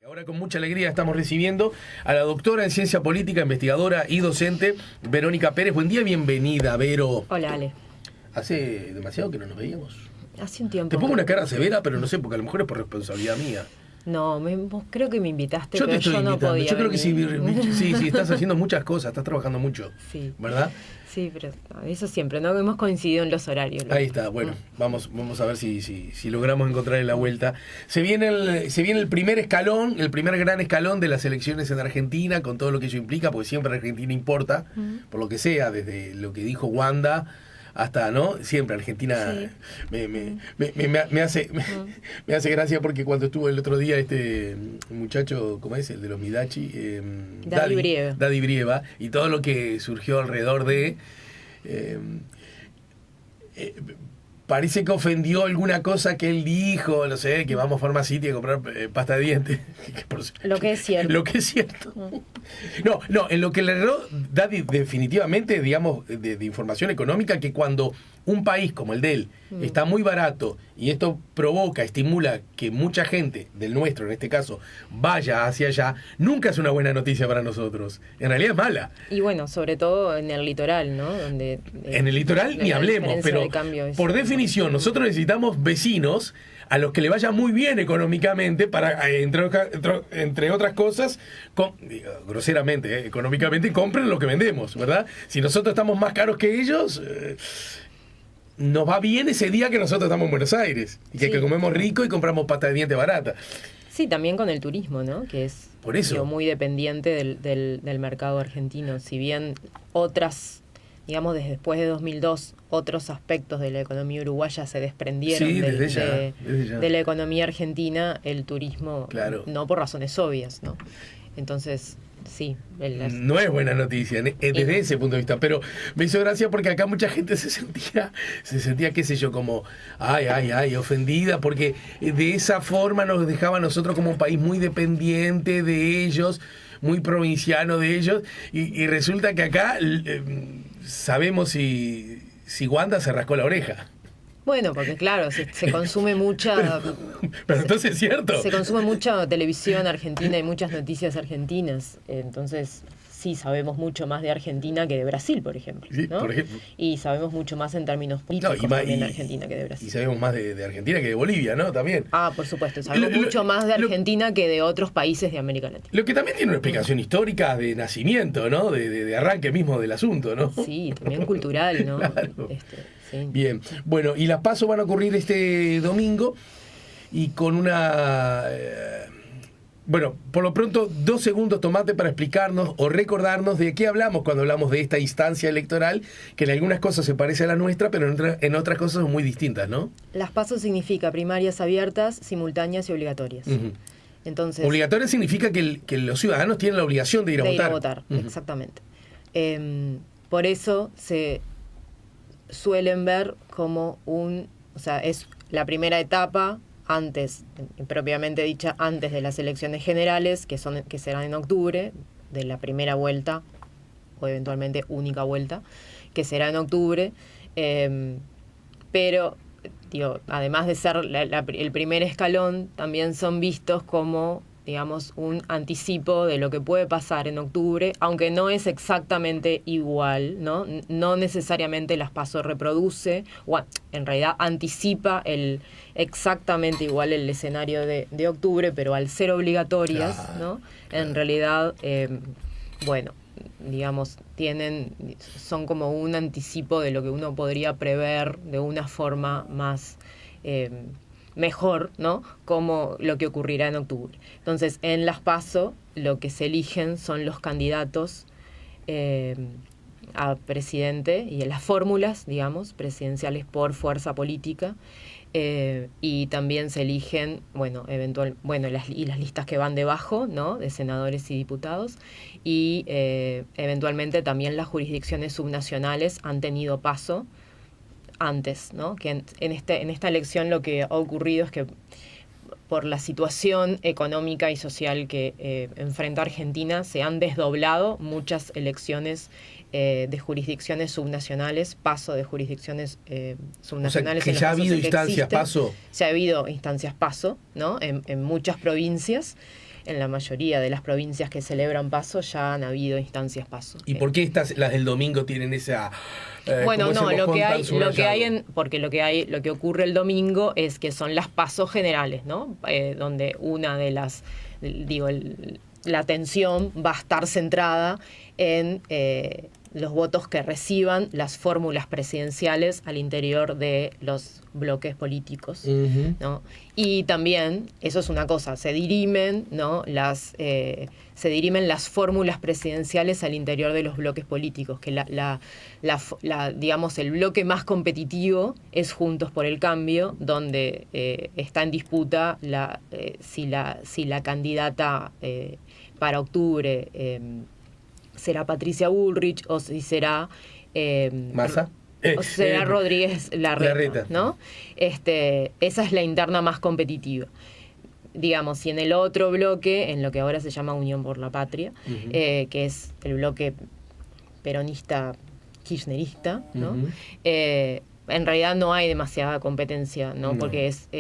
Ahora con mucha alegría estamos recibiendo a la doctora en Ciencia Política, investigadora y docente, Verónica Pérez. Buen día, bienvenida, Vero. Hola, Ale. Hace demasiado que no nos veíamos. Hace un tiempo. Te pongo una cara severa, pero no sé, porque a lo mejor es por responsabilidad mía. No, vos creo que me invitaste, Yo pero te estoy yo no invitando. podía Yo creo que venir. sí, estás haciendo muchas cosas, estás trabajando mucho. Sí. ¿Verdad? Sí, pero eso siempre, no hemos coincidido en los horarios. Ahí está, bueno, vamos a ver si logramos encontrar la vuelta. Se viene el primer escalón, el primer gran escalón de las elecciones en Argentina, con todo lo que ello implica, porque siempre Argentina importa, por lo que sea, desde lo que dijo Wanda hasta, ¿no? Siempre Argentina Sí. me hace gracia, porque cuando estuvo el otro día este muchacho, ¿cómo es? El de los Midachi, Daddy Brieva, y todo lo que surgió alrededor de... parece que ofendió alguna cosa que él dijo, no sé, que vamos a Pharmacity a comprar pasta de dientes. Lo que es cierto. Lo que es cierto. No, en lo que le erró Daddy definitivamente, digamos, de información económica, que cuando un país como el de él está muy barato y esto estimula que mucha gente, del nuestro en este caso, vaya hacia allá, nunca es una buena noticia para nosotros. En realidad es mala. Y bueno, sobre todo en el litoral, ¿no? Donde en el litoral ni hablemos, pero por definición nosotros necesitamos vecinos a los que le vaya muy bien económicamente para, entre otras cosas, groseramente, económicamente, compren lo que vendemos, ¿verdad? Si nosotros estamos más caros que ellos... nos va bien ese día que nosotros estamos en Buenos Aires y que comemos rico y compramos pasta de dientes barata. Sí, también con el turismo, ¿no? Que es por eso muy dependiente del mercado argentino. Si bien otras, digamos, desde después de 2002, otros aspectos de la economía uruguaya se desprendieron de la economía argentina, el turismo, claro, no por razones obvias, ¿no? Entonces... sí. No es buena noticia desde ese punto de vista, pero me hizo gracia porque acá mucha gente se sentía, qué sé yo, como ay, ofendida, porque de esa forma nos dejaba a nosotros como un país muy dependiente de ellos, muy provinciano de ellos, y resulta que acá sabemos si Wanda se rascó la oreja. Bueno, porque claro, se consume mucha... pero entonces es cierto. Se consume mucha televisión argentina y muchas noticias argentinas. Entonces, sí, sabemos mucho más de Argentina que de Brasil, por ejemplo. Sí, ¿no? por ejemplo. Y sabemos mucho más en términos políticos también de Argentina que de Brasil. Y sabemos más de Argentina que de Bolivia, ¿no? También. Ah, por supuesto. Sabemos mucho más de Argentina que de otros países de América Latina. Lo que también tiene una explicación histórica de nacimiento, ¿no? De arranque mismo del asunto, ¿no? Sí, también cultural, ¿no? Claro. Sí. Bien, bueno, y las PASO van a ocurrir este domingo y con una... bueno, por lo pronto, 2 segundos tomate para explicarnos o recordarnos de qué hablamos cuando hablamos de esta instancia electoral, que en algunas cosas se parece a la nuestra, pero en otras cosas son muy distintas, ¿no? Las PASO significa primarias abiertas, simultáneas y obligatorias. Uh-huh. Entonces, obligatoria significa que los ciudadanos tienen la obligación de ir a votar. Uh-huh. Exactamente. Por eso se suelen ver como es la primera etapa antes, propiamente dicha, antes de las elecciones generales, que serán en octubre, de la primera vuelta, o eventualmente única vuelta, que será en octubre, pero, además de ser el primer escalón, también son vistos como, digamos, un anticipo de lo que puede pasar en octubre, aunque no es exactamente igual, ¿no? No necesariamente las PASO reproduce, o en realidad anticipa exactamente igual el escenario de octubre, pero al ser obligatorias, claro, ¿no? En realidad, digamos, son como un anticipo de lo que uno podría prever de una forma más... mejor, ¿no? Como lo que ocurrirá en octubre. Entonces, en las PASO, lo que se eligen son los candidatos a presidente y en las fórmulas, digamos, presidenciales por fuerza política, y también se eligen, las listas que van debajo, ¿no? De senadores y diputados, y eventualmente también las jurisdicciones subnacionales han tenido PASO antes, ¿no? Que en esta elección lo que ha ocurrido es que por la situación económica y social que enfrenta Argentina se han desdoblado muchas elecciones de jurisdicciones subnacionales, PASO de jurisdicciones subnacionales. O sea, que ya ha habido instancias PASO. Ya ha habido instancias PASO, ¿no? En muchas provincias. en la mayoría de las provincias que celebran PASO ya han habido instancias PASO. ¿Y por qué las del domingo tienen esa bueno, no, lo que hay porque lo que ocurre el domingo es que son las PASO generales, ¿no? Donde una de las, la atención va a estar centrada en los votos que reciban las fórmulas presidenciales al interior de los bloques políticos, ¿no? Y también, eso es una cosa, se dirimen, ¿no? Se dirimen las fórmulas presidenciales al interior de los bloques políticos, que digamos, el bloque más competitivo es Juntos por el Cambio, donde está en disputa si la candidata para octubre será Patricia Bullrich o si será ¿Massa? O será Rodríguez Larreta, ¿no? Esa es la interna más competitiva. Digamos, y en el otro bloque, en lo que ahora se llama Unión por la Patria, que es el bloque peronista kirchnerista, ¿no? En realidad no hay demasiada competencia, ¿no? Porque es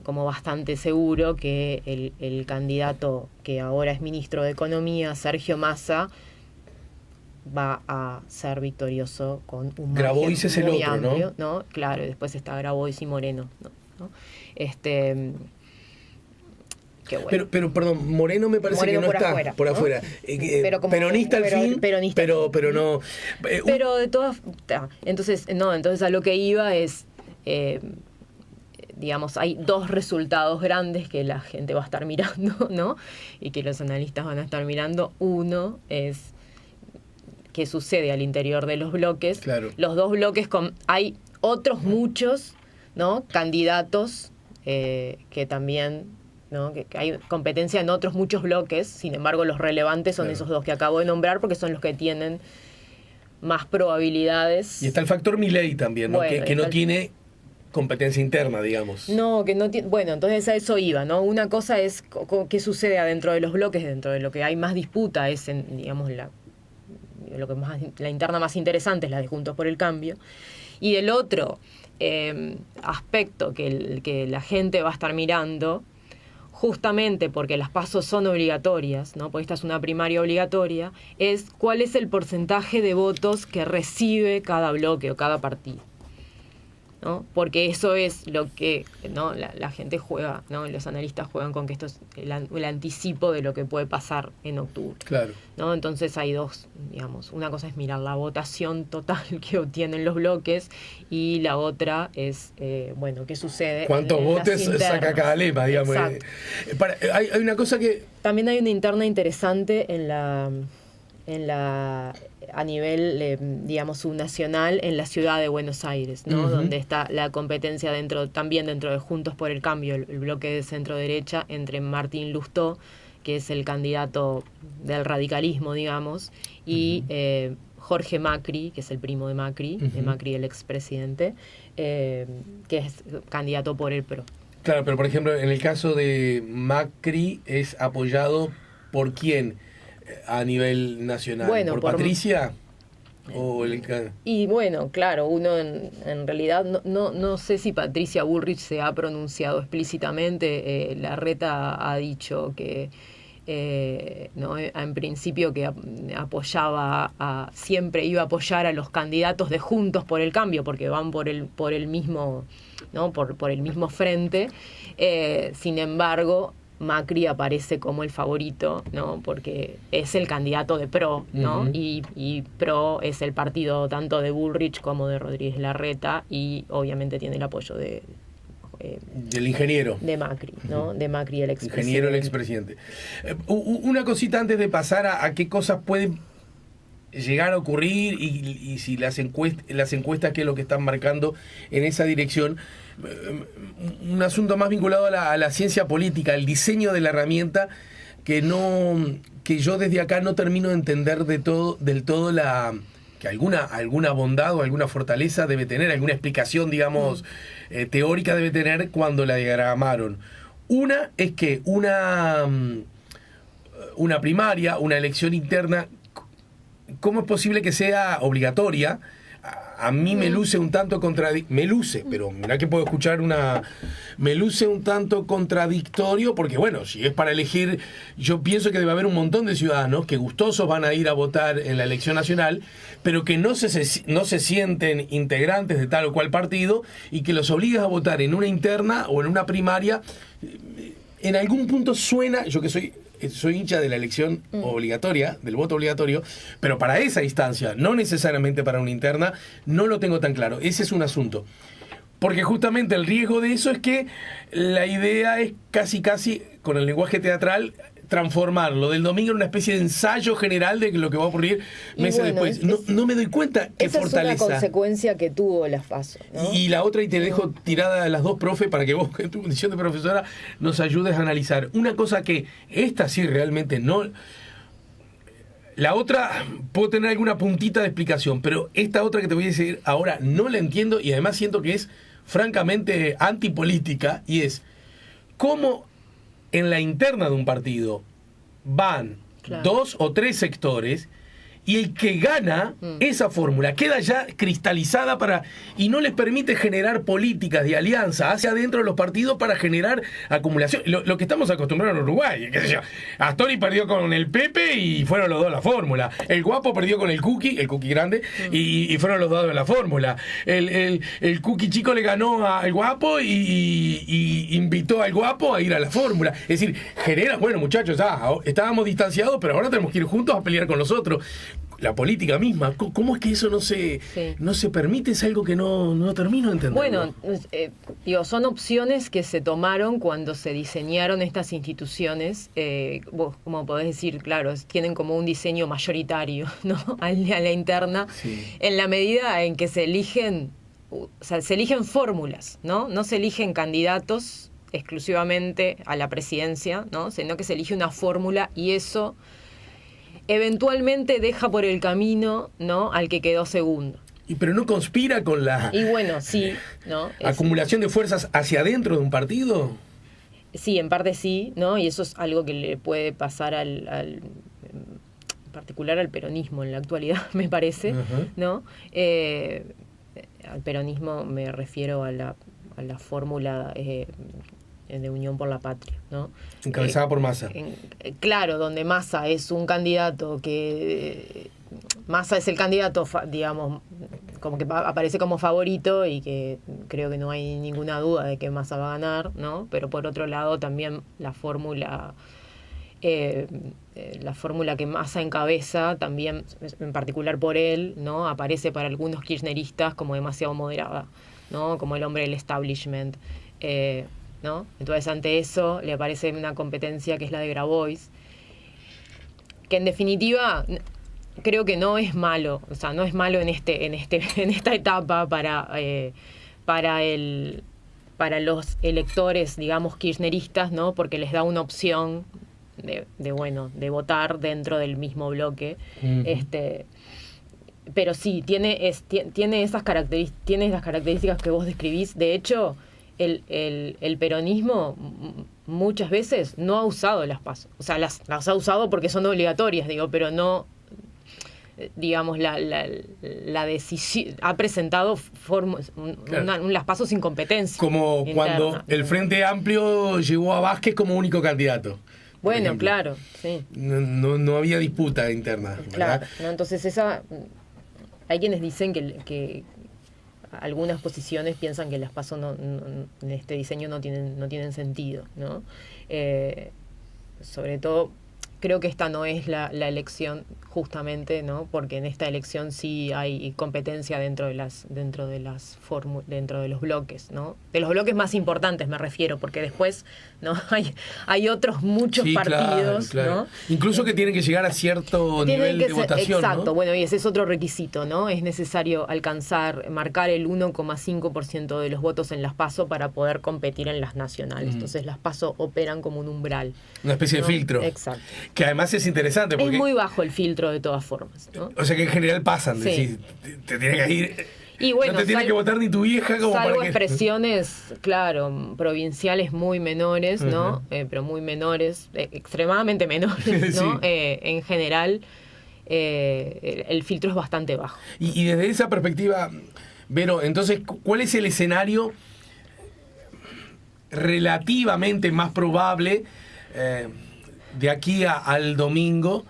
como bastante seguro que el candidato que ahora es ministro de Economía, Sergio Massa, va a ser victorioso con un Grabois es el otro, amplio, ¿no? Claro, y después está Grabois y Moreno, ¿no? Qué bueno. Pero perdón, Moreno me parece que no por está afuera, por ¿no? afuera. Pero peronista al fin, peronista pero no. Pero de todas, entonces a lo que iba es, digamos, hay dos resultados grandes que la gente va a estar mirando, ¿no? Y que los analistas van a estar mirando. Uno es qué sucede al interior de los bloques. Claro. Los dos bloques, hay otros muchos, ¿no? Candidatos que también, ¿no? Que hay competencia en otros muchos bloques. Sin embargo, los relevantes son esos dos que acabo de nombrar porque son los que tienen más probabilidades. Y está el factor Milei también, ¿no? Bueno, que no tiene competencia interna, digamos. No, que no tiene. Bueno, entonces a eso iba, ¿no? Una cosa es qué sucede adentro de los bloques, dentro de lo que hay más disputa es en, digamos, la interna más interesante es la de Juntos por el Cambio. Y el otro aspecto que la gente va a estar mirando, justamente porque las PASO son obligatorias, ¿no? Porque esta es una primaria obligatoria, es cuál es el porcentaje de votos que recibe cada bloque o cada partido, ¿no? Porque eso es lo que, ¿no? la gente juega, ¿no? Los analistas juegan con que esto es el anticipo de lo que puede pasar en octubre. Claro. ¿No? Entonces hay dos, digamos, una cosa es mirar la votación total que obtienen los bloques y la otra es, qué sucede. ¿Cuántos votos saca cada lema, digamos? Hay una cosa que... También hay una interna interesante a nivel, digamos, subnacional en la ciudad de Buenos Aires, ¿no? Donde está la competencia también dentro de Juntos por el Cambio, el bloque de centro derecha, entre Martín Lustó, que es el candidato del radicalismo, digamos, y Jorge Macri, que es el primo de Macri, el expresidente, que es candidato por el PRO. Claro, pero por ejemplo, en el caso de Macri, ¿es apoyado por quién a nivel nacional? Bueno, ¿Por Patricia? Y bueno, claro, uno en realidad no sé si Patricia Bullrich se ha pronunciado explícitamente. Larreta ha dicho que no, en principio que siempre iba a apoyar a los candidatos de Juntos por el Cambio porque van por el mismo, ¿no? por el mismo frente. Sin embargo, Macri aparece como el favorito, ¿no? Porque es el candidato de PRO, ¿no? Y PRO es el partido tanto de Bullrich como de Rodríguez Larreta y obviamente tiene el apoyo del ingeniero. De Macri, ¿no? De Macri, el expresidente. Ingeniero, el expresidente. Una cosita antes de pasar a qué cosas pueden llegar a ocurrir y si las encuestas, qué es lo que están marcando en esa dirección. Un asunto más vinculado a la ciencia política, el diseño de la herramienta que yo desde acá no termino de entender del todo que alguna bondad o alguna fortaleza debe tener, alguna explicación, digamos, teórica debe tener cuando la diagramaron. Una es que una primaria, una elección interna, ¿cómo es posible que sea obligatoria a mí me luce un tanto pero mirá que puedo escuchar me luce un tanto contradictorio, porque bueno, si es para elegir, yo pienso que debe haber un montón de ciudadanos que gustosos van a ir a votar en la elección nacional, pero que no se sienten integrantes de tal o cual partido, y que los obligas a votar en una interna o en una primaria. En algún punto suena, yo que soy hincha de la elección obligatoria, del voto obligatorio, pero para esa instancia, no necesariamente para una interna, no lo tengo tan claro. Ese es un asunto. Porque justamente el riesgo de eso es que la idea es casi, con el lenguaje teatral, transformarlo del domingo en una especie de ensayo general de lo que va a ocurrir meses después. No me doy cuenta qué fortaleza. Esa es una consecuencia que tuvo las PASO, ¿no? Y la otra, y te dejo tirada a las dos, profe, para que vos, en tu condición de profesora, nos ayudes a analizar. Una cosa que esta sí realmente no... La otra puedo tener alguna puntita de explicación, pero esta otra que te voy a decir ahora no la entiendo, y además siento que es francamente antipolítica, y es cómo en la interna de un partido van 2 o 3 sectores, y el que gana esa fórmula queda ya cristalizada y no les permite generar políticas de alianza hacia adentro de los partidos para generar acumulación. Lo que estamos acostumbrados en Uruguay, qué sé yo. Astori perdió con el Pepe y fueron los dos a la fórmula. El Guapo perdió con el Cookie grande, y fueron los dos a la fórmula. El Cookie chico le ganó al Guapo y invitó al Guapo a ir a la fórmula. Es decir, genera, bueno, muchachos, estábamos distanciados, pero ahora tenemos que ir juntos a pelear con los otros. La política misma, ¿cómo es que eso no se permite? Es algo que no termino de entender. Bueno, son opciones que se tomaron cuando se diseñaron estas instituciones. Vos, como podés decir, claro, tienen como un diseño mayoritario, ¿no? A la interna, en la medida en que se eligen fórmulas, ¿no? No se eligen candidatos exclusivamente a la presidencia, ¿no? Sino que se elige una fórmula, y eso eventualmente deja por el camino, ¿no?, al que quedó segundo. Pero no conspira con la... Y bueno, sí, ¿no? ¿Acumulación de fuerzas hacia adentro de un partido? Sí, en parte sí, ¿no? Y eso es algo que le puede pasar en particular al peronismo en la actualidad, me parece, ¿no? Al peronismo me refiero a la fórmula de Unión por la Patria, ¿no? Encabezada por Massa. Claro, donde Massa es un candidato que... Massa es el candidato, digamos, como que aparece como favorito, y que creo que no hay ninguna duda de que Massa va a ganar, ¿no? Pero por otro lado también la fórmula que Massa encabeza, también en particular por él, ¿no?, aparece para algunos kirchneristas como demasiado moderada, ¿no?, como el hombre del establishment, ¿no? Entonces, ante eso le aparece una competencia que es la de Grabois, que en definitiva creo que no es malo, o sea, no es malo en esta etapa para los electores, digamos, kirchneristas, ¿no? Porque les da una opción de votar dentro del mismo bloque. Pero sí, tiene esas características que vos describís. De hecho, el peronismo muchas veces no ha usado las PASO. O sea, las ha usado porque son obligatorias, pero no, digamos, la decisión, ha presentado las PASO sin competencia. Como interna, cuando el Frente Amplio llevó a Vázquez como único candidato. Bueno, claro, sí. No había disputa interna, ¿verdad? Claro, ¿no? Entonces hay quienes dicen que algunas posiciones piensan que las PASO en este diseño no tienen sentido, ¿no? Sobre todo, creo que esta no es la elección, justamente, ¿no? Porque en esta elección sí hay competencia dentro de los bloques, ¿no? De los bloques más importantes me refiero, porque después, ¿no? hay otros muchos partidos, claro. ¿No? Incluso que tienen que llegar a cierto nivel de votación, exacto, ¿no? Bueno, y ese es otro requisito, ¿no? Es necesario marcar el 1,5% de los votos en las PASO para poder competir en las nacionales. Entonces las PASO operan como un umbral. Una especie, ¿no?, de filtro. Exacto. Que además es interesante porque... Es muy bajo el filtro de todas formas, ¿no? O sea que en general pasan, sí. Decís, te tiene que ir... Y bueno, no te tiene que votar ni tu vieja como salvo para que... expresiones, claro, provinciales muy menores, ¿no? Pero muy menores, extremadamente menores, ¿no? Sí. En general, el filtro es bastante bajo. Y desde esa perspectiva, Vero, entonces, ¿cuál es el escenario relativamente más probable de aquí al domingo?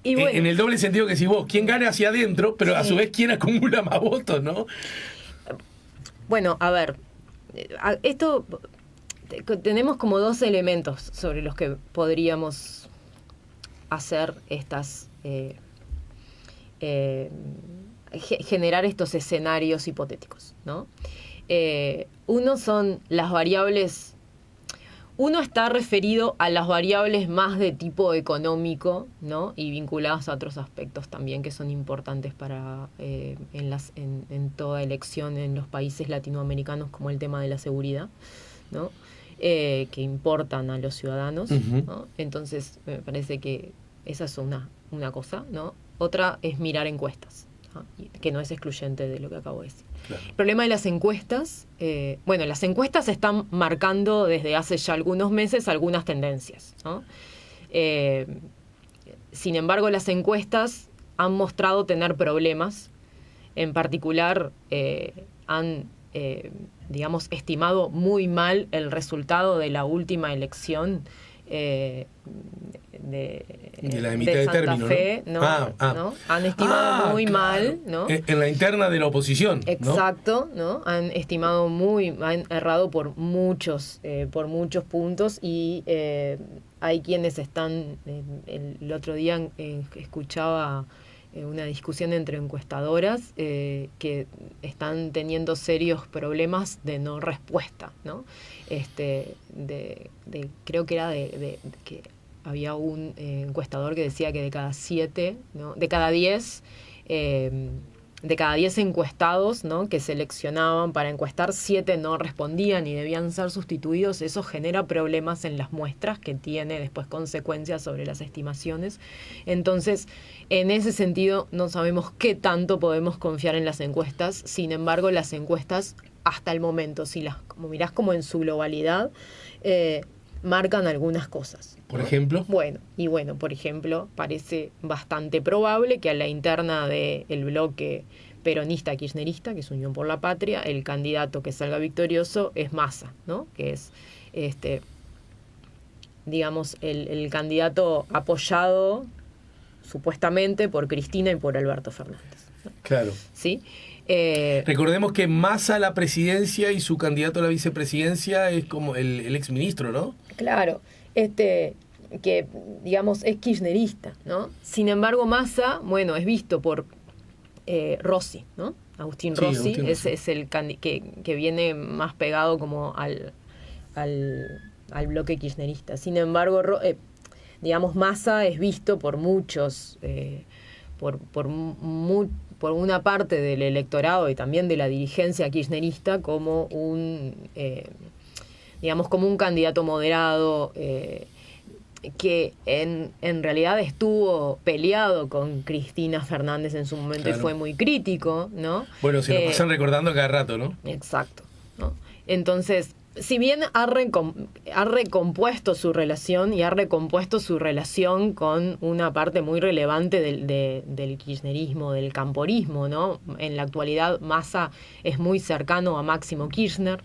Y bueno, en el doble sentido que si vos, ¿quién gane hacia adentro, pero a su vez quién acumula más votos, ¿no? Bueno, a ver, esto tenemos como dos elementos sobre los que podríamos hacer estas generar estos escenarios hipotéticos, ¿no? Uno son las variables. Uno está referido a las variables más de tipo económico, ¿no? Y vinculadas a otros aspectos también que son importantes para en toda elección en los países latinoamericanos, como el tema de la seguridad, ¿no? Que importan a los ciudadanos, ¿no? Entonces me parece que esa es una cosa, ¿no? Otra es mirar encuestas, ¿no? Que no es excluyente de lo que acabo de decir. Claro. El problema de las encuestas, las encuestas están marcando desde hace ya algunos meses algunas tendencias, ¿no? Sin embargo, las encuestas han mostrado tener problemas. En particular, han, estimado muy mal el resultado de la última elección de la mitad de Santa término, Fe, ¿no? ¿no? Han estimado muy mal, ¿no? En la interna de la oposición. Exacto, ¿no? Han estimado han errado por muchos puntos y hay quienes están, el otro día escuchaba una discusión entre encuestadoras que están teniendo serios problemas de no respuesta, ¿no? Creo que era que había un encuestador que decía que de cada 7, ¿no? de cada 10 encuestados, ¿no? que seleccionaban para encuestar, 7 no respondían y debían ser sustituidos. Eso genera problemas en las muestras que tiene después consecuencias sobre las estimaciones. Entonces, en ese sentido, no sabemos qué tanto podemos confiar en las encuestas. Sin embargo, las encuestas, hasta el momento, si las mirás como en su globalidad, marcan algunas cosas, ¿no? ¿Por ejemplo? Por ejemplo, parece bastante probable que a la interna del bloque peronista-kirchnerista, que es Unión por la Patria, el candidato que salga victorioso es Massa, ¿no? Que es el candidato apoyado supuestamente por Cristina y por Alberto Fernández, ¿no? Claro. ¿Sí? Recordemos que Massa a la presidencia y su candidato a la vicepresidencia es como el exministro, ¿no? Claro, que digamos es kirchnerista, ¿no? Sin embargo, Massa, es visto por Rossi, ¿no? Agustín Rossi, es el que viene más pegado como al bloque kirchnerista. Sin embargo, Massa es visto por muchos, por una parte del electorado y también de la dirigencia kirchnerista como un candidato moderado que en realidad estuvo peleado con Cristina Fernández en su momento. Claro. Y fue muy crítico, ¿no? Bueno, se lo pasan recordando cada rato, ¿no? Exacto, ¿no? Entonces, si bien ha recompuesto su relación y ha recompuesto su relación con una parte muy relevante del kirchnerismo, del camporismo, ¿no? En la actualidad Massa es muy cercano a Máximo Kirchner,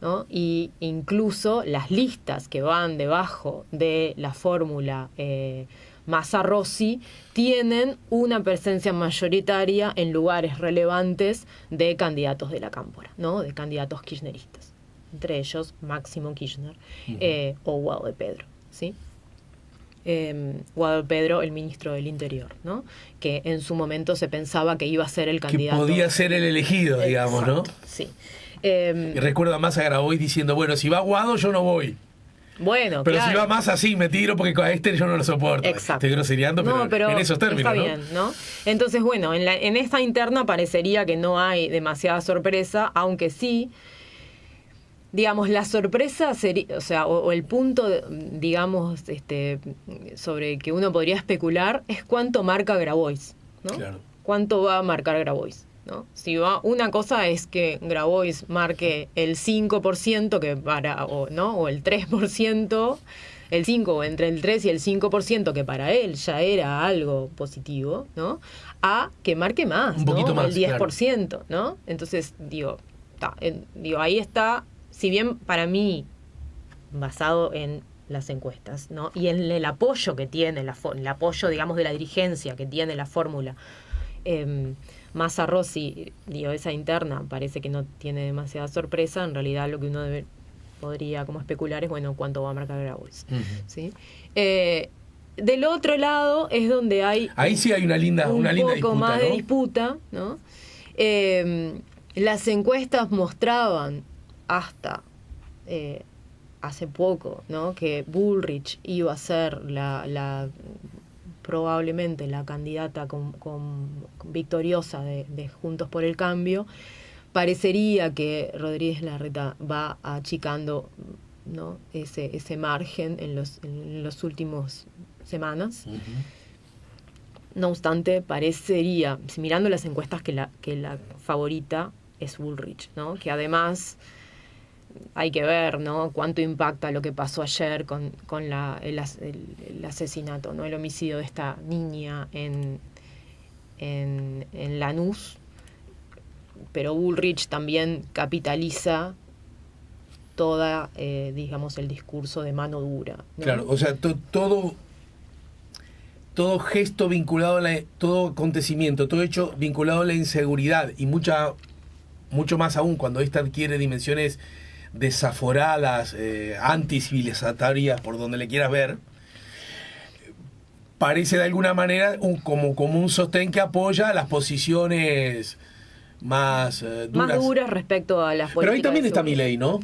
¿no? Y incluso las listas que van debajo de la fórmula Massa-Rossi tienen una presencia mayoritaria en lugares relevantes de candidatos de la cámpora, ¿no? De candidatos kirchneristas. Entre ellos Máximo Kirchner o Guado de Pedro, ¿sí? Guado de Pedro, el ministro del Interior, ¿no? Que en su momento se pensaba que iba a ser el candidato. Que podía ser el elegido, digamos. Exacto, ¿no? Sí. Y recuerdo a Massa Grabois diciendo, si va Guado yo no voy. Bueno, pero claro. Si va Massa sí, me tiro porque a yo no lo soporto. Exacto. Estoy grosereando, pero en esos términos, está bien, ¿no? Entonces, en esta interna parecería que no hay demasiada sorpresa, aunque sí, digamos, la sorpresa sería, o el punto, digamos, sobre que uno podría especular es cuánto marca Grabois, ¿no? Claro. ¿Cuánto va a marcar Grabois? ¿No? Si una cosa es que Grabois marque el 5% o el 3%, el 5 o entre el 3 y el 5%, que para él ya era algo positivo, ¿no? A que marque más, un poquito ¿no? más, el 10%, claro. ¿No? Entonces, digo, ahí está, si bien para mí, basado en las encuestas, ¿no? Y en el apoyo que tiene, el apoyo, digamos, de la dirigencia que tiene la fórmula, Massa Rossi, digo, esa interna parece que no tiene demasiada sorpresa. En realidad lo que uno podría como especular es, bueno, cuánto va a marcar Grabois, ¿sí? Del otro lado es donde hay... Ahí sí hay una linda disputa, disputa, más, ¿no? de disputa, ¿no? Las encuestas mostraban hasta hace poco, ¿no? Que Bullrich iba a ser probablemente la candidata con victoriosa de Juntos por el Cambio. Parecería que Rodríguez Larreta va achicando, ¿no? ese margen en los últimos semanas. Uh-huh. No obstante, parecería, mirando las encuestas, que la favorita es Bullrich, ¿no? Que además hay que ver, ¿no? Cuánto impacta lo que pasó ayer con el asesinato, ¿no? El homicidio de esta niña en Lanús. Pero Bullrich también capitaliza toda, digamos, el discurso de mano dura, ¿no? Claro, o sea, todo gesto vinculado todo acontecimiento, todo hecho vinculado a la inseguridad, y mucho más aún cuando esta adquiere dimensiones desaforadas, anticivilizatorias, por donde le quieras ver, parece de alguna manera como un sostén que apoya las posiciones más duras respecto a las políticas. Pero ahí también está Milei, ¿no?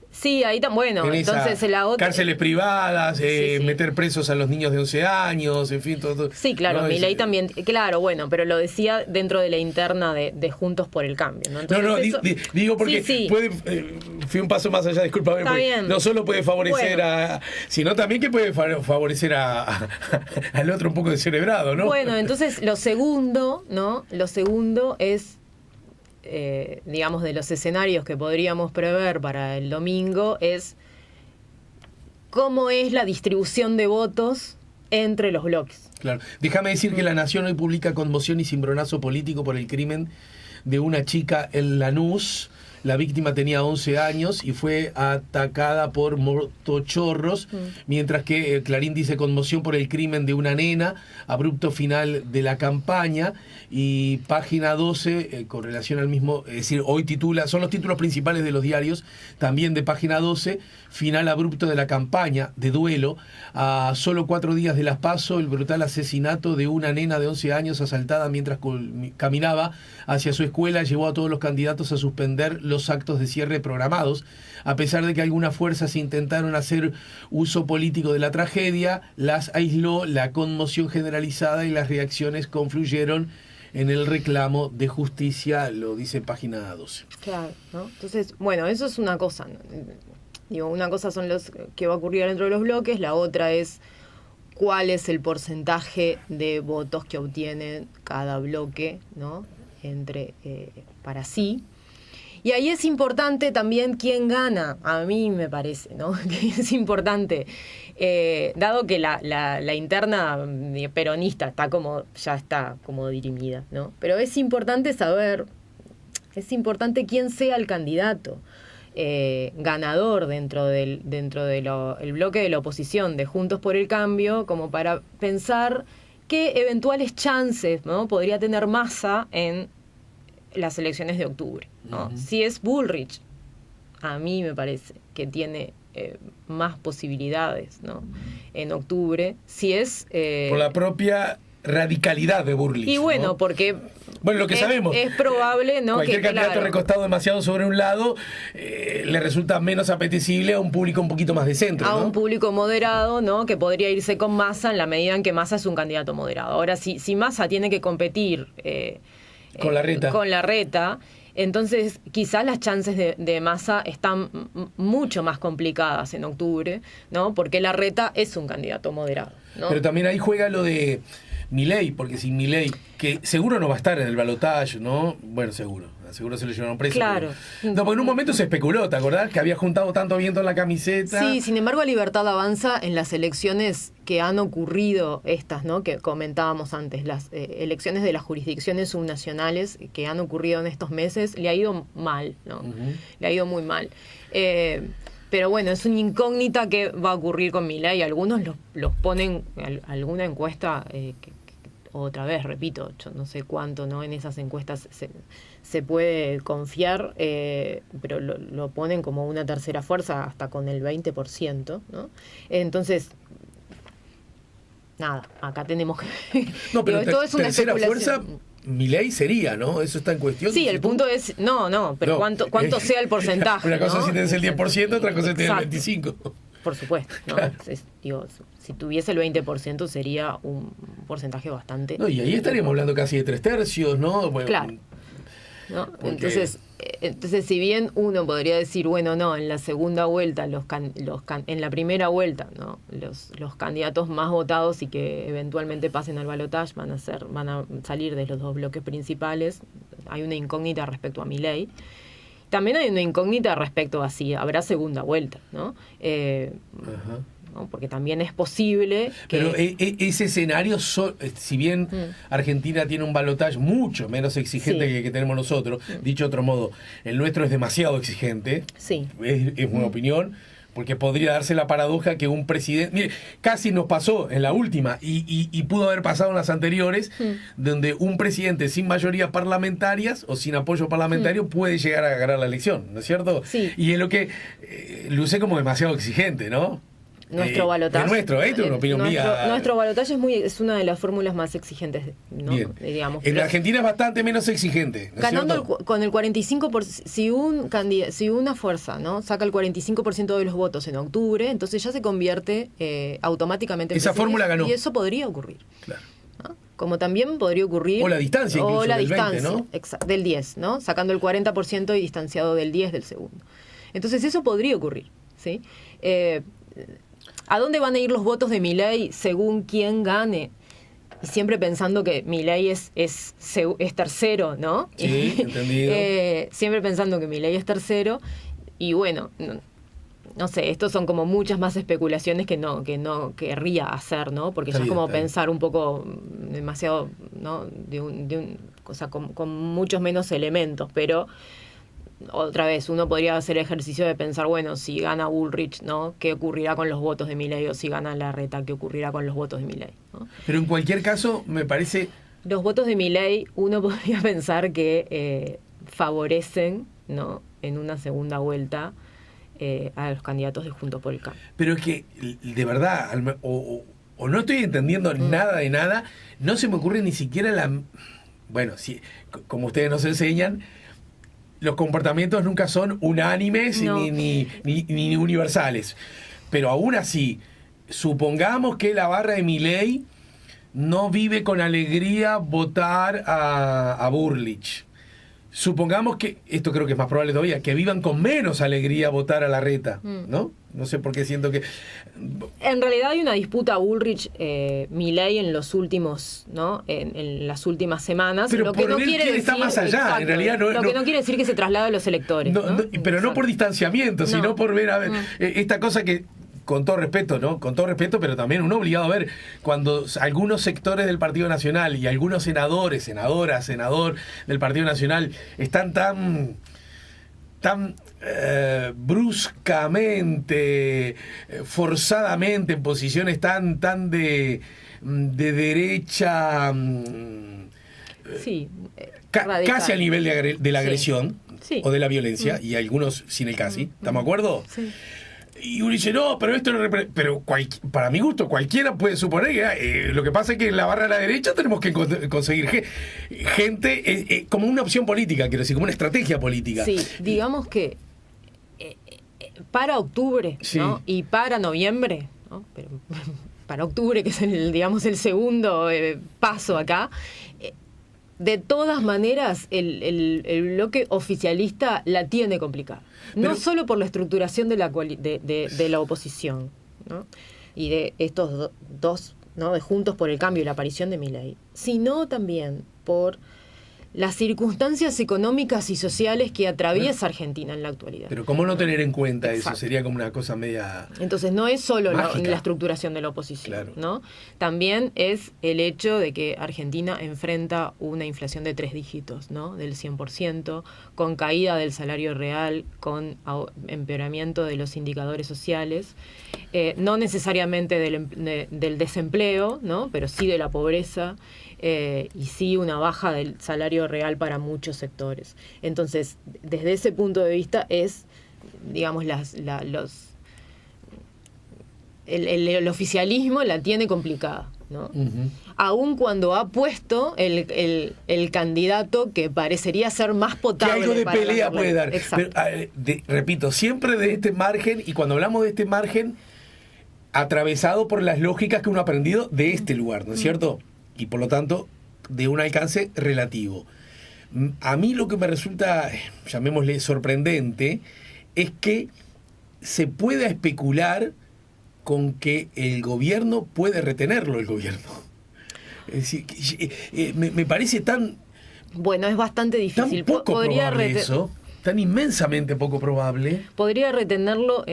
Sí, ahí también. Bueno, entonces la otra... Cárceles privadas, sí. Meter presos a los niños de 11 años, en fin, todo. Sí, claro, ¿no? Milei también, claro, bueno, pero lo decía dentro de la interna de Juntos por el Cambio, ¿no? Entonces, digo porque puede, fui un paso más allá, discúlpame, porque no solo puede favorecer sino también que puede favorecer al otro un poco descerebrado, ¿no? Bueno, entonces lo segundo, ¿no? Lo segundo es, digamos, de los escenarios que podríamos prever para el domingo, es cómo es la distribución de votos entre los bloques. Claro. Déjame decir que La Nación hoy publica conmoción y cimbronazo político por el crimen de una chica en Lanús. La víctima tenía 11 años y fue atacada por motochorros, mientras que Clarín dice conmoción por el crimen de una nena, abrupto final de la campaña. Y Página 12, con relación al mismo, es decir, hoy son los títulos principales de los diarios, también de Página 12, final abrupto de la campaña de duelo. A solo 4 días de las PASO, el brutal asesinato de una nena de 11 años asaltada mientras caminaba hacia su escuela llevó a todos los candidatos a suspender los actos de cierre programados. A pesar de que algunas fuerzas intentaron hacer uso político de la tragedia, las aisló la conmoción generalizada y las reacciones confluyeron en el reclamo de justicia, lo dice Página 12. Claro, ¿no? Entonces, bueno, eso es una cosa, ¿no? Digo, una cosa son los que va a ocurrir dentro de los bloques, la otra es cuál es el porcentaje de votos que obtiene cada bloque, ¿no? Para sí. Y ahí es importante también quién gana, a mí me parece, ¿no? Que es importante, dado que la interna peronista ya está como dirimida, ¿no? Pero es importante saber, quién sea el candidato ganador dentro del bloque de la oposición de Juntos por el Cambio, como para pensar qué eventuales chances, ¿no? podría tener Massa en las elecciones de octubre, ¿no? Uh-huh. Si es Bullrich, a mí me parece que tiene más posibilidades, ¿no? En octubre. Si es por la propia radicalidad de Bullrich. Y bueno, ¿no? Porque lo que sabemos es probable, ¿no? Cualquier candidato recostado demasiado sobre un lado le resulta menos apetecible a un público un poquito más de centro, a ¿no? un público moderado, ¿no? Que podría irse con Massa en la medida en que Massa es un candidato moderado. Ahora, si Massa tiene que competir con Larreta, entonces quizás las chances de Massa están mucho más complicadas en octubre, ¿no? Porque Larreta es un candidato moderado, ¿no? Pero también ahí juega lo de Milei, porque sin Milei, que seguro no va a estar en el balotaje, ¿no? Bueno, seguro. seguro se lo llevaron preso. Claro. No, porque en un momento se especuló, ¿te acordás? Que había juntado tanto viento en la camiseta. Sí, sin embargo, Libertad Avanza en las elecciones que han ocurrido, estas, ¿no? Que comentábamos antes, las elecciones de las jurisdicciones subnacionales que han ocurrido en estos meses, le ha ido mal, ¿no? Le ha ido muy mal. Pero bueno, es una incógnita que va a ocurrir con Milei. Algunos los ponen, alguna encuesta, otra vez, repito, yo no sé cuánto, ¿no? En esas encuestas se puede confiar, pero lo ponen como una tercera fuerza hasta con el 20%, ¿no? Entonces, nada, acá tenemos que... No, pero todo es una tercera especulación. fuerza... Milei sería, ¿no? Eso está en cuestión. Sí, el punto es... No, pero no, ¿cuánto sea el porcentaje? Una cosa ¿no? es si tenés el 10%, otra cosa es tener el 25%. Por supuesto, ¿no? Claro. Digo, si tuviese el 20% sería un porcentaje bastante... No, y ahí estaríamos hablando casi de 3/3, ¿no? Bueno, claro. ¿No? Porque... Entonces, si bien uno podría decir, bueno, no, en la segunda vuelta, en la primera vuelta, ¿no? Los candidatos más votados y que eventualmente pasen al balotaje van a salir de los dos bloques principales. Hay una incógnita respecto a Milei. También hay una incógnita respecto a si habrá segunda vuelta, ¿no? Ajá. ¿No? Porque también es posible que... Pero ese escenario, si bien Argentina tiene un balotaje mucho menos exigente que el que tenemos nosotros, dicho de otro modo, el nuestro es demasiado exigente, sí. es una opinión, porque podría darse la paradoja que un presidente... Mire, casi nos pasó en la última y pudo haber pasado en las anteriores, donde un presidente sin mayoría parlamentarias o sin apoyo parlamentario puede llegar a ganar la elección, ¿no es cierto? Sí. Y es lo que luce como demasiado exigente, ¿no? Nuestro balotaje. Esto es una opinión mía. Nuestro balotaje es una de las fórmulas más exigentes, ¿no? Bien. Digamos. En Argentina es bastante menos exigente, ¿no es ganando cierto? con el 45%, si una fuerza, ¿no? saca el 45% de los votos en octubre, entonces ya se convierte automáticamente en esa fórmula ganó. Y eso podría ocurrir. Claro. ¿No? Como también podría ocurrir... O la distancia incluso, o la del distancia, 20, ¿no? Del 10, ¿no? Sacando el 40% y distanciado del 10 del segundo. Entonces eso podría ocurrir, ¿sí? ¿A dónde van a ir los votos de Milei según quién gane? Y siempre pensando que Milei es tercero, ¿no? Sí, entendido. Siempre pensando que Milei es tercero. Y bueno, no sé, estos son como muchas más especulaciones que no querría hacer, ¿no? Porque ya es como pensar un poco demasiado, ¿no? O sea, con muchos menos elementos, pero... Otra vez, uno podría hacer el ejercicio de pensar, bueno, si gana Bullrich, ¿no? ¿Qué ocurrirá con los votos de Milei? O si gana Larreta, ¿qué ocurrirá con los votos de Milei? ¿No? Pero en cualquier caso, me parece... Los votos de Milei, uno podría pensar que favorecen, ¿no? En una segunda vuelta a los candidatos de Juntos por el Cambio. Pero es que, de verdad, o no estoy entendiendo nada de nada, no se me ocurre ni siquiera la... Bueno, si, como ustedes nos enseñan... Los comportamientos nunca son unánimes ni universales. Pero aún así, supongamos que la barra de Milei no vive con alegría votar a Bullrich. Supongamos que, esto creo que es más probable todavía, que vivan con menos alegría votar a Larreta, ¿no? No sé por qué siento que... En realidad hay una disputa Bullrich-Milei en los últimos, ¿no? En las últimas semanas. Pero lo que no quiere decir, está más allá, exacto, en realidad lo que no quiere decir que se traslade a los electores. Pero no por distanciamiento, sino por ver, a ver, esta cosa que... Con todo respeto, ¿no? Con todo respeto, pero también uno obligado a ver cuando algunos sectores del Partido Nacional y algunos senador del Partido Nacional están tan bruscamente, forzadamente en posiciones tan de derecha, casi al nivel de la agresión o de la violencia, y algunos sin el casi. ¿Estamos de acuerdo? Sí. Y uno dice, no, pero esto no representa... Pero para mi gusto, cualquiera puede suponer que lo que pasa es que en la barra de la derecha tenemos que conseguir gente como una opción política, quiero decir, como una estrategia política. Sí, digamos que para octubre, ¿no? Y para noviembre, ¿no? Pero para octubre, que es el segundo paso acá... De todas maneras, el bloque oficialista la tiene complicada. No solo por la estructuración de la oposición, ¿no? Y de estos dos, ¿no? De Juntos por el Cambio y la aparición de Milei, sino también por las circunstancias económicas y sociales que atraviesa Argentina en la actualidad. Pero ¿cómo no tener en cuenta Exacto. eso? Sería como una cosa media... Entonces no es solo la mágica. estructuración de la oposición, Claro. ¿no? También es el hecho de que Argentina enfrenta una inflación de 3 dígitos, ¿no? Del 100%, con caída del salario real, con empeoramiento de los indicadores sociales, no necesariamente del desempleo, ¿no? Pero sí de la pobreza, y sí una baja del salario real para muchos sectores. Entonces, desde ese punto de vista es, digamos, el oficialismo la tiene complicada, ¿no? Uh-huh. Aun cuando ha puesto el candidato que parecería ser más potable. Que algo de pelea puede dar. Exacto. Pero, repito, siempre de este margen, y cuando hablamos de este margen, atravesado por las lógicas que uno ha aprendido de este lugar, ¿no es cierto? Y por lo tanto, de un alcance relativo. A mí lo que me resulta, llamémosle, sorprendente, es que se pueda especular con que el gobierno puede retenerlo, el gobierno. Es decir, me parece tan... Bueno, es bastante difícil. Tan poco probable eso, tan inmensamente poco probable. Podría retenerlo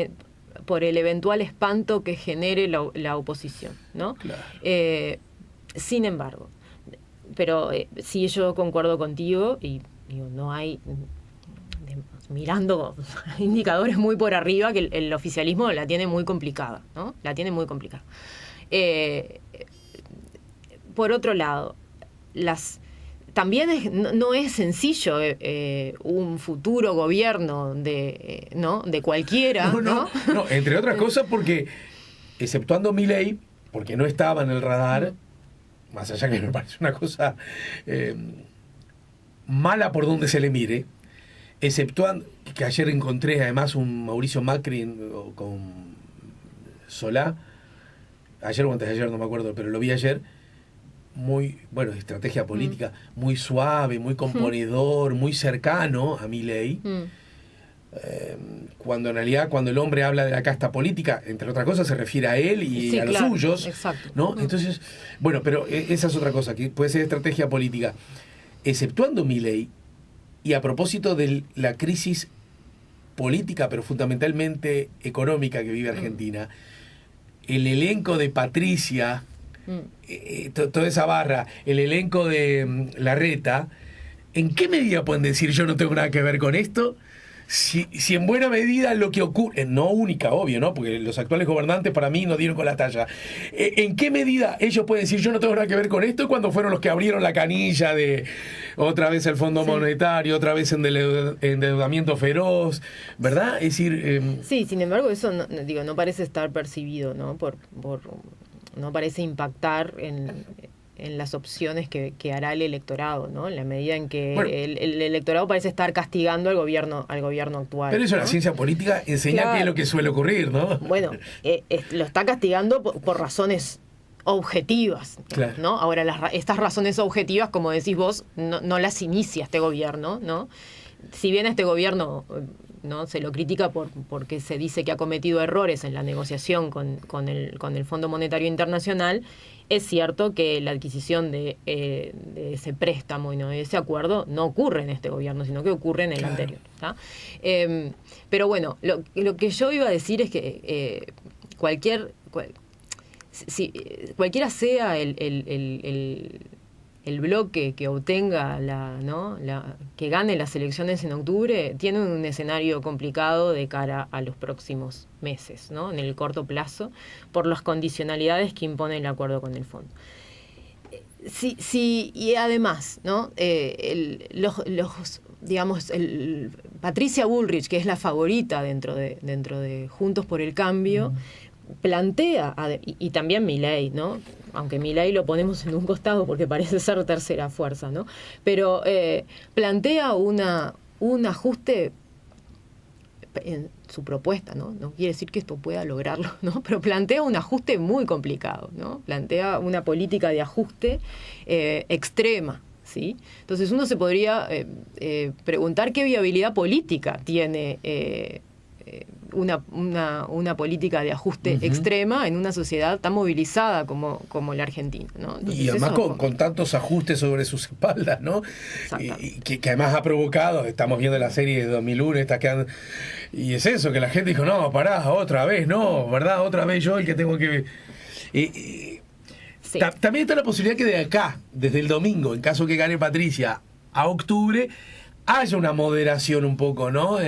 por el eventual espanto que genere la oposición, ¿no? Claro. Sin embargo, pero sí, yo concuerdo contigo y digo, no hay, mirando indicadores muy por arriba, que el oficialismo la tiene muy complicada, ¿no? La tiene muy complicada. Por otro lado, también no es sencillo un futuro gobierno de cualquiera. No, entre otras cosas porque, exceptuando Milei, porque no estaba en el radar, más allá que me parece una cosa mala por donde se le mire, exceptuando que ayer encontré además un Mauricio Macri con Solá, ayer o antes de ayer, no me acuerdo, pero lo vi ayer, muy, bueno, estrategia política, muy suave, muy componedor, muy cercano a Milei. Cuando en realidad, cuando el hombre habla de la casta política, entre otras cosas, se refiere a él y sí, a los suyos. Exacto. ¿No? Entonces, bueno, pero esa es otra cosa, que puede ser estrategia política. Exceptuando Milei, y a propósito de la crisis política, pero fundamentalmente económica que vive Argentina, el elenco de Patricia, toda esa barra, el elenco de Larreta, ¿en qué medida pueden decir yo no tengo nada que ver con esto? Si en buena medida lo que ocurre, no única, obvio, ¿no? Porque los actuales gobernantes para mí no dieron con la talla. ¿En qué medida ellos pueden decir yo no tengo nada que ver con esto cuando fueron los que abrieron la canilla de otra vez el Fondo Monetario, otra vez endeudamiento feroz, ¿verdad? Es decir... Sí, sin embargo, eso no parece estar percibido, ¿no? No parece impactar en las opciones que hará el electorado, ¿no? En la medida en que el electorado parece estar castigando al gobierno actual. Pero eso, ¿no? La ciencia política enseña claro. que es lo que suele ocurrir, ¿no? Bueno, lo está castigando por razones objetivas, claro. ¿no? Ahora, estas razones objetivas, como decís vos, no las inicia este gobierno, ¿no? Si bien este gobierno, ¿no?, se lo critica porque se dice que ha cometido errores en la negociación con el Fondo Monetario Internacional, es cierto que la adquisición de ese préstamo y de ese acuerdo no ocurre en este gobierno, sino que ocurre en el anterior, ¿tá? Pero bueno, lo que yo iba a decir es que cualquiera sea el bloque que obtenga que gane las elecciones en octubre, tiene un escenario complicado de cara a los próximos meses, ¿no? En el corto plazo, por las condicionalidades que impone el acuerdo con el fondo. Sí, y además, ¿no? Patricia Bullrich, que es la favorita dentro de Juntos por el Cambio, plantea, y también Milei, ¿no? Aunque Milei lo ponemos en un costado porque parece ser tercera fuerza, ¿no? Pero plantea un ajuste en su propuesta, ¿no? No quiere decir que esto pueda lograrlo, ¿no? Pero plantea un ajuste muy complicado, ¿no? Plantea una política de ajuste extrema, ¿sí? Entonces uno se podría preguntar qué viabilidad política tiene una política de ajuste extrema en una sociedad tan movilizada como la Argentina, ¿no? Entonces, y además con tantos ajustes sobre sus espaldas, ¿no? Y que además ha provocado, estamos viendo la serie de 2001, y es eso, que la gente dijo, no, pará, otra vez, no, ¿verdad? Otra vez yo el que tengo que... Sí. También está la posibilidad que de acá, desde el domingo, en caso que gane Patricia, a octubre, haya una moderación un poco, ¿no?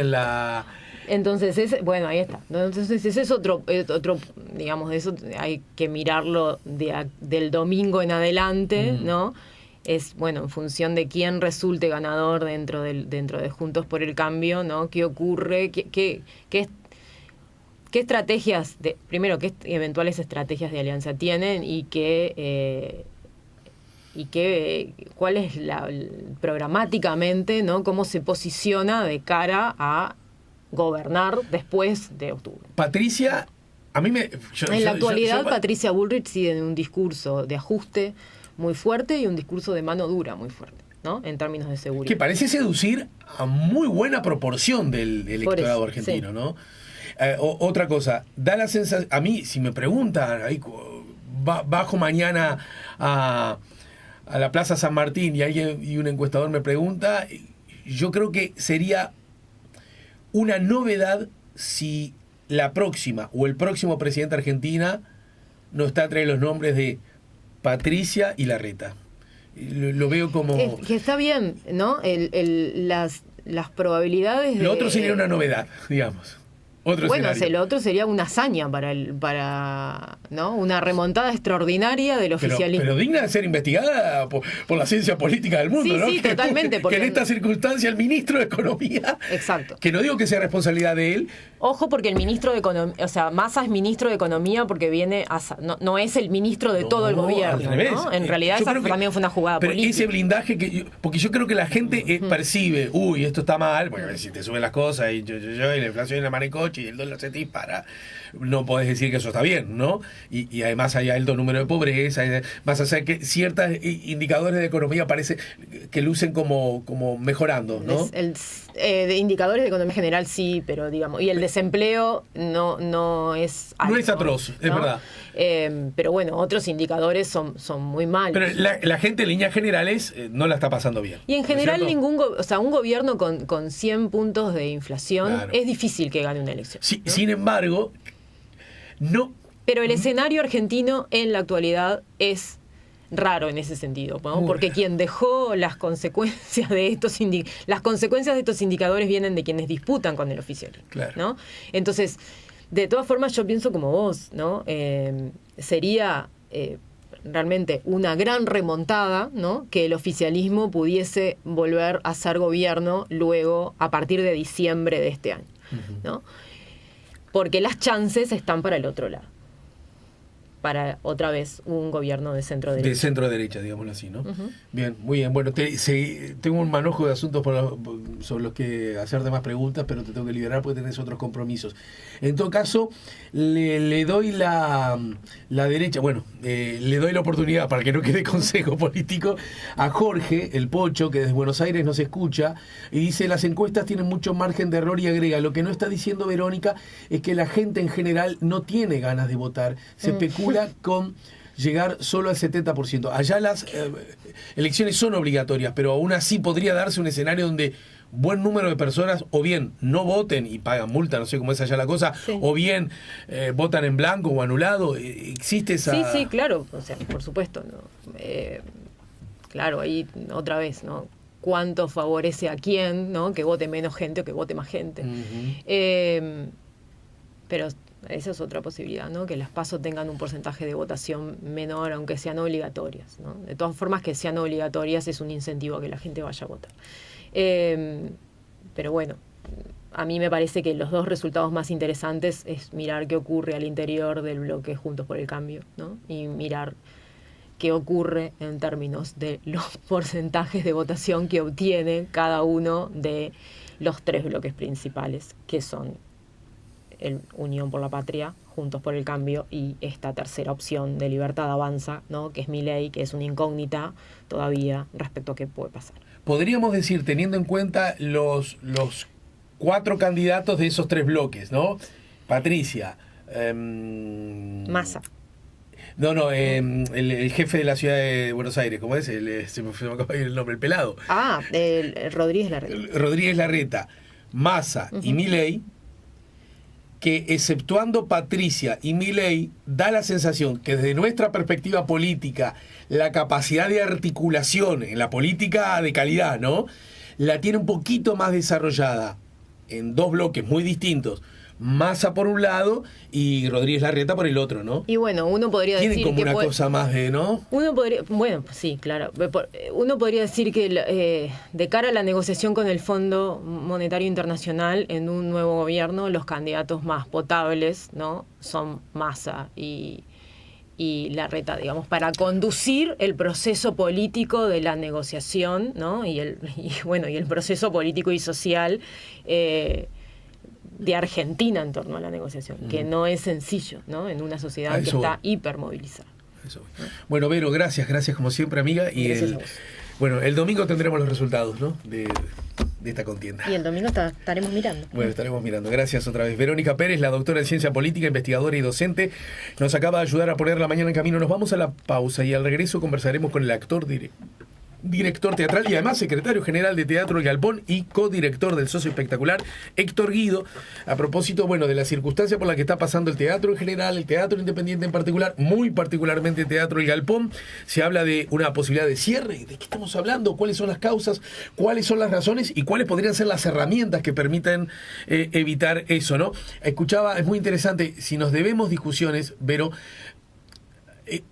Entonces, ahí está. Entonces, ese es otro, digamos, de eso hay que mirarlo del domingo en adelante, ¿no? Es, bueno, en función de quién resulte ganador dentro de Juntos por el Cambio, ¿no? ¿Qué ocurre? ¿Qué estrategias, primero, qué eventuales estrategias de alianza tienen y cuál es programáticamente, ¿no? Cómo se posiciona de cara a gobernar después de octubre. Patricia, a mí en la actualidad, Patricia Bullrich sigue en un discurso de ajuste muy fuerte y un discurso de mano dura muy fuerte, ¿no? En términos de seguridad. Que parece seducir a muy buena proporción del electorado argentino, sí. ¿No? Otra cosa, da la sensación, a mí, si me preguntan, bajo mañana a la Plaza San Martín y un encuestador me pregunta, yo creo que sería una novedad si la próxima o el próximo presidente de Argentina no está entre los nombres de Patricia y Larreta. Lo veo como... que está bien, ¿no? Las probabilidades de... Lo otro sería una novedad, digamos. Lo otro sería una hazaña para ¿no? Una remontada extraordinaria del oficialismo. Pero digna de ser investigada por la ciencia política del mundo, sí, ¿no? Sí, totalmente. Que en esta circunstancia el ministro de Economía... Exacto. Que no digo que sea responsabilidad de él. Ojo, porque el ministro de Economía... O sea, Massa es ministro de Economía porque viene no es el ministro de todo el gobierno, ¿no? En realidad esa también fue una jugada política. Pero ese blindaje porque yo creo que la gente percibe, esto está mal, porque si te suben las cosas y la inflación y la maricoche y el dólar se dispara, no podés decir que eso está bien, ¿no? Y además hay alto número de pobreza, vas a hacer que ciertos indicadores de economía parece que lucen como mejorando, ¿no? De indicadores de economía general sí, pero digamos, y el desempleo no es alto, no es atroz, ¿no? Es verdad. Pero bueno, otros indicadores son muy malos. Pero la gente en líneas generales no la está pasando bien. Y en general un gobierno con 100 puntos de inflación, claro, es difícil que gane una elección. Sí, ¿no? Sin embargo, no. Pero el escenario argentino en la actualidad es raro en ese sentido, ¿no? Porque quien dejó las consecuencias de estos indicadores vienen de quienes disputan con el oficialismo, claro, ¿no? Entonces, de todas formas yo pienso como vos, ¿no? Sería realmente una gran remontada, ¿no? Que el oficialismo pudiese volver a ser gobierno luego a partir de diciembre de este año, ¿no? Porque las chances están para el otro lado, para otra vez un gobierno de centro derecha. De centro derecha, digámoslo así, ¿no? Bien, muy bien. Bueno, tengo un manojo de asuntos sobre los que hacerte más preguntas, pero te tengo que liberar porque tenés otros compromisos. En todo caso, le doy la derecha, le doy la oportunidad para que no quede consejo político a Jorge, el Pocho, que desde Buenos Aires nos escucha, y dice, las encuestas tienen mucho margen de error y agrega, lo que no está diciendo Verónica es que la gente en general no tiene ganas de votar. Se especula con llegar solo al 70%. Allá las elecciones son obligatorias, pero aún así podría darse un escenario donde buen número de personas o bien no voten y pagan multa, no sé cómo es allá la cosa, sí, o bien votan en blanco o anulado. ¿Existe esa...? Sí, claro, o sea, por supuesto, ¿no? Claro, ahí otra vez, ¿no? ¿Cuánto favorece a quién, ¿no? Que vote menos gente o que vote más gente? Pero esa es otra posibilidad, ¿no? Que las PASO tengan un porcentaje de votación menor, aunque sean obligatorias, ¿no? De todas formas, que sean obligatorias es un incentivo a que la gente vaya a votar. Pero bueno, a mí me parece que los dos resultados más interesantes es mirar qué ocurre al interior del bloque Juntos por el Cambio, ¿no? Y mirar qué ocurre en términos de los porcentajes de votación que obtiene cada uno de los tres bloques principales, que son el Unión por la Patria, Juntos por el Cambio y esta tercera opción de Libertad Avanza, ¿no? Que es Milei, que es una incógnita todavía respecto a qué puede pasar. Podríamos decir, teniendo en cuenta los 4 candidatos de esos 3 bloques, ¿no? Patricia. Massa. No, el jefe de la ciudad de Buenos Aires, ¿cómo es? Se me acaba de ir el nombre, el pelado. Rodríguez Larreta. Rodríguez Larreta, Massa y Milei, que exceptuando Patricia y Milei, da la sensación que desde nuestra perspectiva política, la capacidad de articulación en la política de calidad, ¿no?, la tiene un poquito más desarrollada en 2 bloques muy distintos. Massa por un lado y Rodríguez Larreta por el otro, ¿no? Y bueno, uno podría decir como que una cosa más de, ¿no? Bueno, sí, claro. Uno podría decir que de cara a la negociación con el Fondo Monetario Internacional en un nuevo gobierno, los candidatos más potables, ¿no?, son Massa y Larreta, digamos, para conducir el proceso político de la negociación, ¿no? Y el proceso político y social de Argentina en torno a la negociación, que no es sencillo, ¿no?, en una sociedad que está hipermovilizada. Bueno, Vero, gracias como siempre, amiga. Y el domingo tendremos los resultados, ¿no?, de esta contienda. Y el domingo estaremos mirando. Bueno, estaremos mirando. Gracias otra vez. Verónica Pérez, la doctora en Ciencia Política, investigadora y docente, nos acaba de ayudar a poner la mañana en camino. Nos vamos a la pausa y al regreso conversaremos con el actor director teatral y además secretario general de Teatro El Galpón y codirector del Socio Espectacular, Héctor Guido, a propósito, de la circunstancia por la que está pasando el teatro en general, el teatro independiente en particular, muy particularmente Teatro El Galpón. Se habla de una posibilidad de cierre. ¿De qué estamos hablando? ¿Cuáles son las causas? ¿Cuáles son las razones? ¿Y cuáles podrían ser las herramientas que permiten evitar eso, ¿no? Escuchaba, es muy interesante, si nos debemos discusiones, Vero,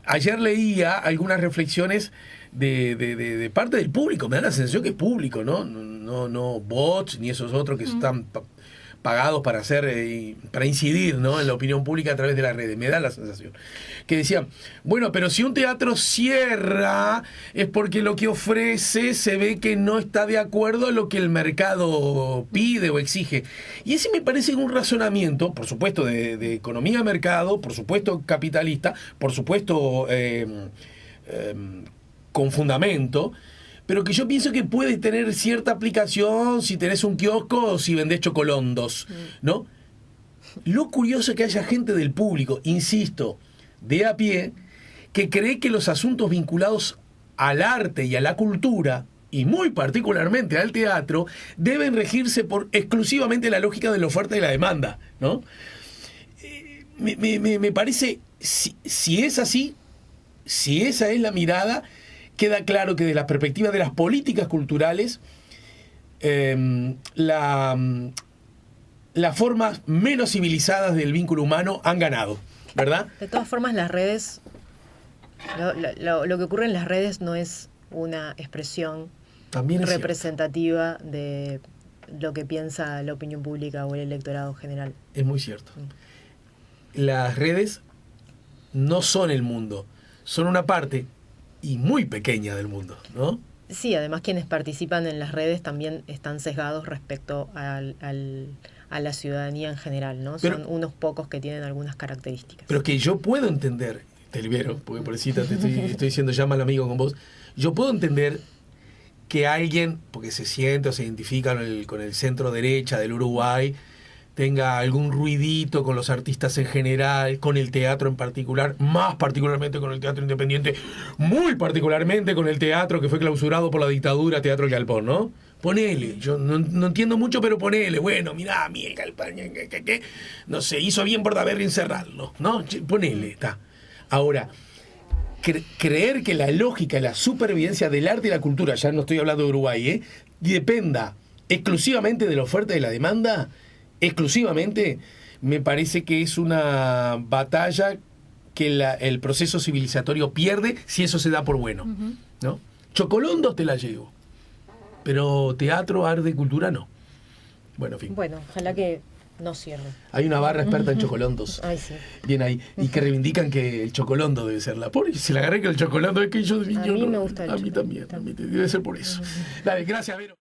ayer leía algunas reflexiones de parte del público. Me da la sensación que es público, no bots ni esos otros que están pagados para para incidir, ¿no?, en la opinión pública a través de las redes. Me da la sensación que decían, bueno, pero si un teatro cierra es porque lo que ofrece se ve que no está de acuerdo a lo que el mercado pide o exige. Y ese me parece un razonamiento, por supuesto, de economía de mercado, por supuesto capitalista, por supuesto con fundamento, pero que yo pienso que puede tener cierta aplicación si tenés un kiosco o si vendés chocolondos, ¿no? Lo curioso es que haya gente del público, insisto, de a pie, que cree que los asuntos vinculados al arte y a la cultura, y muy particularmente al teatro, deben regirse por exclusivamente la lógica de la oferta y la demanda, ¿no? Me parece, si es así, si esa es la mirada, queda claro que de la perspectiva de las políticas culturales, las formas menos civilizadas del vínculo humano han ganado, ¿verdad? De todas formas, las redes, lo que ocurre en las redes no es una expresión representativa de lo que piensa la opinión pública o el electorado general. Es muy cierto. Las redes no son el mundo, son una parte y muy pequeña del mundo, ¿no? Sí, además quienes participan en las redes también están sesgados respecto a la ciudadanía en general, ¿no? Son unos pocos que tienen algunas características. Pero que yo puedo entender, te libero, porque pobrecita te estoy diciendo ya mal amigo con vos, yo puedo entender que alguien, porque se siente o se identifica con el centro derecha del Uruguay, tenga algún ruidito con los artistas en general, con el teatro en particular, más particularmente con el teatro independiente, muy particularmente con el teatro que fue clausurado por la dictadura, Teatro El Galpón, ¿no? Ponele, yo no entiendo mucho, pero ponele, bueno, mirá, mi El Galpón, no sé, hizo bien Bordaberry en cerrarlo, ¿no? Ponele, está. Ahora, creer que la lógica y la supervivencia del arte y la cultura, ya no estoy hablando de Uruguay, dependa exclusivamente de la oferta y la demanda, exclusivamente, me parece que es una batalla que el proceso civilizatorio pierde si eso se da por bueno, ¿no? Chocolondos te la llevo, pero teatro, arte y cultura no. Bueno, en fin. Bueno, ojalá que no cierre. Hay una barra experta en chocolondos. Ay, sí. Bien ahí. Y que reivindican que el chocolondo debe ser la... Por se la agarré que el chocolondo es que yo de niño... A mí me gusta el chocolando. A mí también. Debe ser por eso. Dale, gracias, Vero.